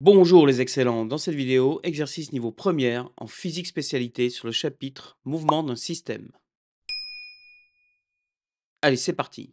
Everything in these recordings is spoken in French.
Bonjour les excellents, dans cette vidéo, exercice niveau première en physique spécialité sur le chapitre mouvement d'un système. Allez, c'est parti.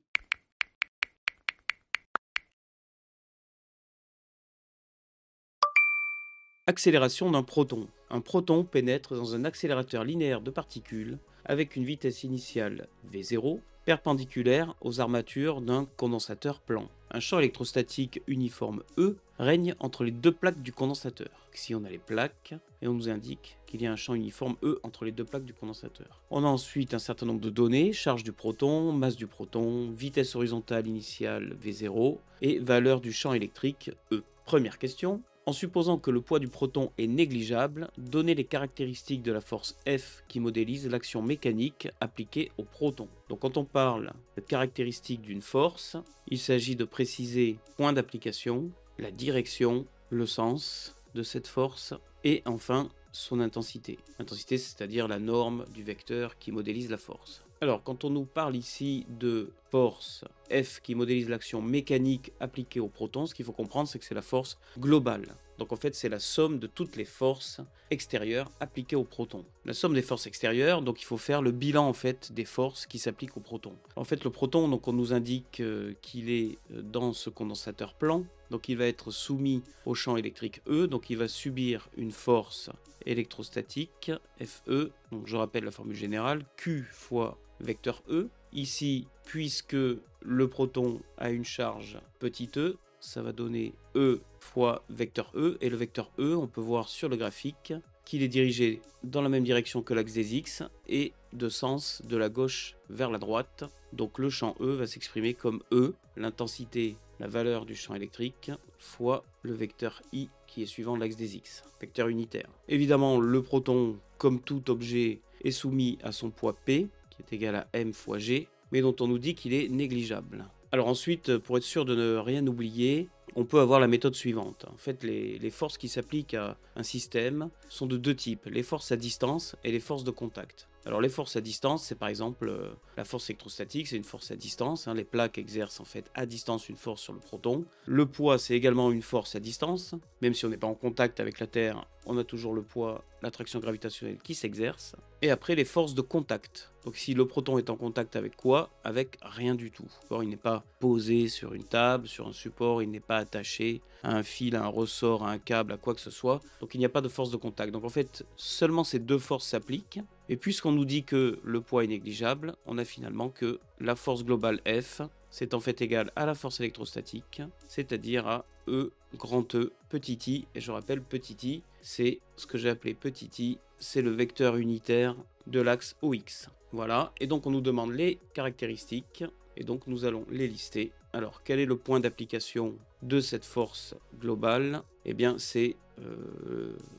Accélération d'un proton. Un proton pénètre dans un accélérateur linéaire de particules avec une vitesse initiale v0 perpendiculaire aux armatures d'un condensateur plan. Un champ électrostatique uniforme E règne entre les deux plaques du condensateur. Ici on a les plaques et on nous indique qu'il y a un champ uniforme E entre les deux plaques du condensateur. On a ensuite un certain nombre de données, charge du proton, masse du proton, vitesse horizontale initiale v0 et valeur du champ électrique E. Première question. En supposant que le poids du proton est négligeable, donnez les caractéristiques de la force F qui modélise l'action mécanique appliquée au proton. Donc quand on parle de caractéristiques d'une force, il s'agit de préciser point d'application, la direction, le sens de cette force et enfin son intensité. L'intensité, c'est-à-dire la norme du vecteur qui modélise la force. Alors, quand on nous parle ici de force F qui modélise l'action mécanique appliquée au proton, ce qu'il faut comprendre, c'est que c'est la force globale. Donc en fait, c'est la somme de toutes les forces extérieures appliquées au proton. La somme des forces extérieures, donc il faut faire le bilan en fait des forces qui s'appliquent au proton. En fait, le proton, donc on nous indique qu'il est dans ce condensateur plan, donc il va être soumis au champ électrique E, donc il va subir une force électrostatique Fe, donc je rappelle la formule générale, Q fois vecteur E. Ici, puisque le proton a une charge petit e, ça va donner E fois vecteur E, et le vecteur E, on peut voir sur le graphique qu'il est dirigé dans la même direction que l'axe des X et de sens de la gauche vers la droite. Donc le champ E va s'exprimer comme E, l'intensité, la valeur du champ électrique, fois le vecteur I qui est suivant l'axe des X, vecteur unitaire. Évidemment, le proton, comme tout objet, est soumis à son poids P, qui est égal à m fois g, mais dont on nous dit qu'il est négligeable. Alors ensuite, pour être sûr de ne rien oublier, on peut avoir la méthode suivante. En fait, les forces qui s'appliquent à un système sont de deux types, les forces à distance et les forces de contact. Alors les forces à distance, c'est par exemple la force électrostatique, c'est une force à distance. Les plaques exercent en fait à distance une force sur le proton. Le poids, c'est également une force à distance. Même si on n'est pas en contact avec la Terre, on a toujours le poids, l'attraction gravitationnelle qui s'exerce. Et après, les forces de contact. Donc si le proton est en contact avec quoi? Avec rien du tout. Il n'est pas posé sur une table, sur un support, il n'est pas attaché à un fil, à un ressort, à un câble, à quoi que ce soit. Donc il n'y a pas de force de contact. Donc en fait, seulement ces deux forces s'appliquent. Et puisqu'on nous dit que le poids est négligeable, on a finalement que la force globale F, c'est en fait égal à la force électrostatique, c'est-à-dire à E grand E petit i. Et je rappelle, petit i, c'est ce que j'ai appelé petit i, c'est le vecteur unitaire de l'axe OX. Voilà, et donc on nous demande les caractéristiques, et donc nous allons les lister. Alors, quel est le point d'application de cette force globale? Eh bien, c'est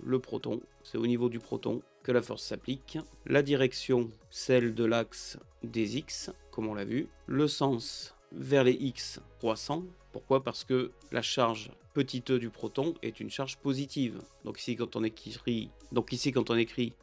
le proton, c'est au niveau du proton que la force s'applique. La direction, celle de l'axe des X, comme on l'a vu. Le sens vers les X croissant. Pourquoi? Parce que la charge petit e du proton est une charge positive. Donc ici, quand on écrit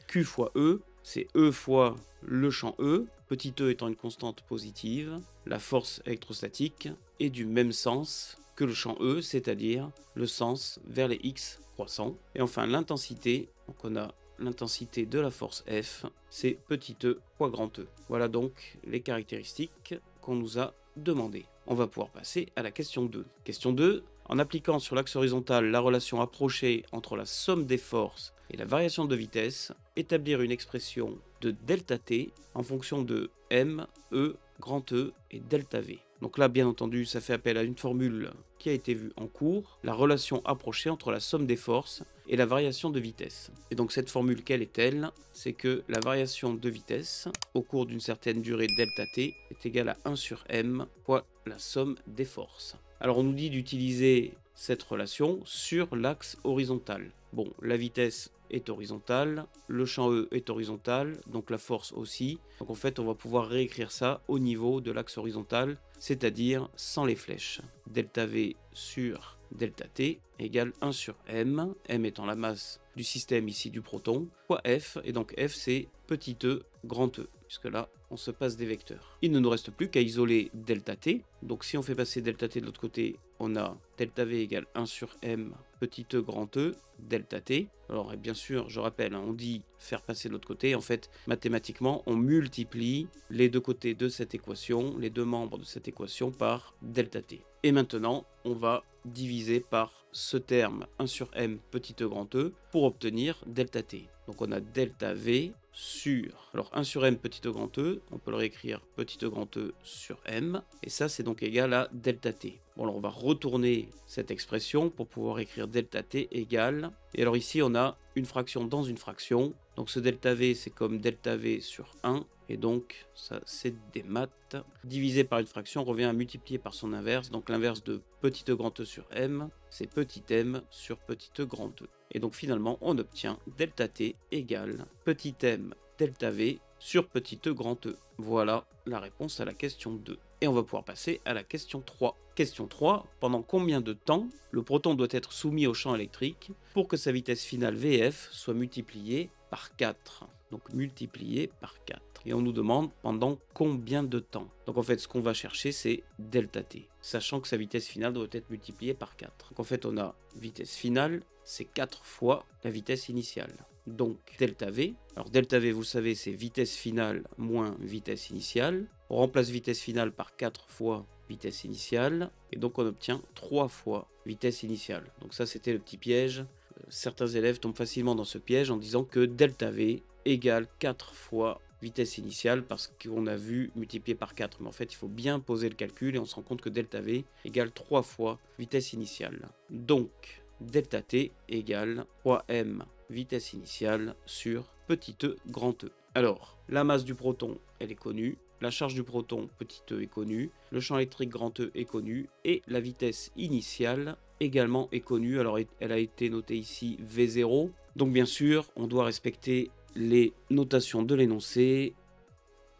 Q fois E, c'est E fois le champ E, petit e étant une constante positive. La force électrostatique est du même sens que le champ E, c'est-à-dire le sens vers les X croissants. Et enfin, l'intensité, donc on a l'intensité de la force F, c'est petit e fois grand E. Voilà donc les caractéristiques qu'on nous a demandées. On va pouvoir passer à la question 2. Question 2, en appliquant sur l'axe horizontal la relation approchée entre la somme des forces et la variation de vitesse, établir une expression de delta t en fonction de m, e, grand E et delta v. Donc là, bien entendu, ça fait appel à une formule qui a été vue en cours, la relation approchée entre la somme des forces et la variation de vitesse. Et donc cette formule, quelle est-elle? C'est que la variation de vitesse au cours d'une certaine durée delta t est égale à 1 sur m fois la somme des forces. Alors on nous dit d'utiliser cette relation sur l'axe horizontal. Bon, la vitesse est horizontale, le champ E est horizontal, donc la force aussi. Donc en fait, on va pouvoir réécrire ça au niveau de l'axe horizontal, c'est-à-dire sans les flèches. Delta V sur delta T égale 1 sur m, m étant la masse du système ici du proton, fois F, et donc F c'est petit e, grand E, puisque là, on se passe des vecteurs. Il ne nous reste plus qu'à isoler delta T, donc si on fait passer delta T de l'autre côté, on a delta V égale 1 sur M petit e grand E delta T. Alors bien sûr, je rappelle, on dit faire passer de l'autre côté. En fait, mathématiquement, on multiplie les deux côtés de cette équation, les deux membres de cette équation par delta T. Et maintenant, on va diviser par ce terme 1 sur M petit e grand E pour obtenir delta T. Donc on a delta V sur, alors 1 sur M petit e grand E, on peut le réécrire petit e grand E sur M, et ça c'est donc égal à delta T. Bon, alors on va retourner cette expression pour pouvoir écrire delta T égale, et alors ici on a une fraction dans une fraction, donc ce delta V c'est comme delta V sur 1, et donc ça c'est des maths, divisé par une fraction revient à multiplier par son inverse, donc l'inverse de petit e grand E sur M, c'est petit m sur petit e grand E. Et donc finalement on obtient delta T égale petit m delta V sur petit e grand E. Voilà la réponse à la question 2. Et on va pouvoir passer à la question 3. Question 3, pendant combien de temps le proton doit être soumis au champ électrique pour que sa vitesse finale Vf soit multipliée par 4 ? Donc multiplié par 4. Et on nous demande pendant combien de temps. Donc en fait, ce qu'on va chercher, c'est delta T, sachant que sa vitesse finale doit être multipliée par 4. Donc en fait, on a vitesse finale, c'est 4 fois la vitesse initiale. Donc delta V, alors delta V, vous savez, c'est vitesse finale moins vitesse initiale. On remplace vitesse finale par 4 fois vitesse initiale, et donc on obtient 3 fois vitesse initiale. Donc ça, c'était le petit piège. Certains élèves tombent facilement dans ce piège en disant que delta V égale 4 fois vitesse initiale parce qu'on a vu multiplier par 4. Mais en fait, il faut bien poser le calcul et on se rend compte que delta V égale 3 fois vitesse initiale. Donc, delta T égale 3m vitesse initiale sur petit e grand E. Alors, la masse du proton, elle est connue. La charge du proton, petit e, est connue. Le champ électrique grand E est connu. Et la vitesse initiale également est connue. Alors, elle a été notée ici V0. Donc, bien sûr, on doit respecter les notations de l'énoncé.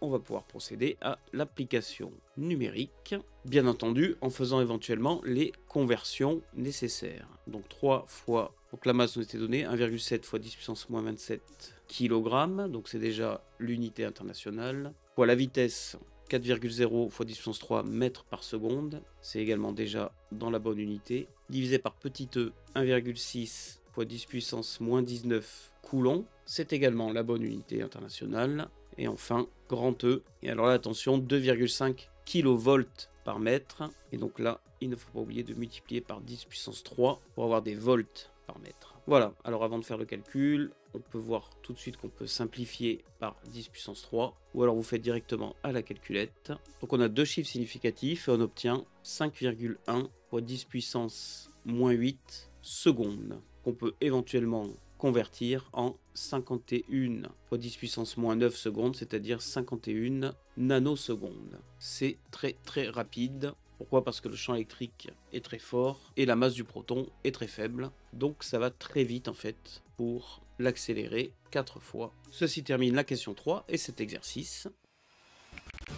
On va pouvoir procéder à l'application numérique, bien entendu en faisant éventuellement les conversions nécessaires. Donc 3 fois, donc la masse nous était donnée 1,7 fois 10 puissance moins 27 kg, donc c'est déjà l'unité internationale, fois la vitesse 4,0 fois 10 puissance 3 mètres par seconde, c'est également déjà dans la bonne unité, divisé par petit e 1,6 fois 10 puissance moins 19 coulomb, c'est également la bonne unité internationale. Et enfin, grand E, et alors là, attention, 2,5 kV par mètre. Et donc là, il ne faut pas oublier de multiplier par 10 puissance 3 pour avoir des volts par mètre. Voilà, alors avant de faire le calcul, on peut voir tout de suite qu'on peut simplifier par 10 puissance 3. Ou alors vous faites directement à la calculette. Donc on a deux chiffres significatifs et on obtient 5,1 fois 10 puissance moins 8 secondes. Qu'on peut éventuellement convertir en 51 fois 10 puissance moins 9 secondes, c'est-à-dire 51 nanosecondes. C'est très très rapide. Pourquoi? Parce que le champ électrique est très fort et la masse du proton est très faible. Donc ça va très vite en fait pour l'accélérer 4 fois. Ceci termine la question 3 et cet exercice.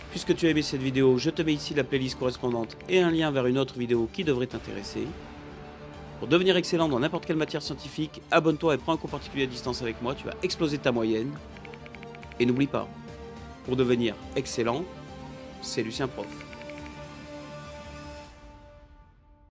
Puisque tu as aimé cette vidéo, je te mets ici la playlist correspondante et un lien vers une autre vidéo qui devrait t'intéresser. Pour devenir excellent dans n'importe quelle matière scientifique, abonne-toi et prends un cours particulier à distance avec moi, tu vas exploser ta moyenne. Et n'oublie pas, pour devenir excellent, c'est Lucien Prof.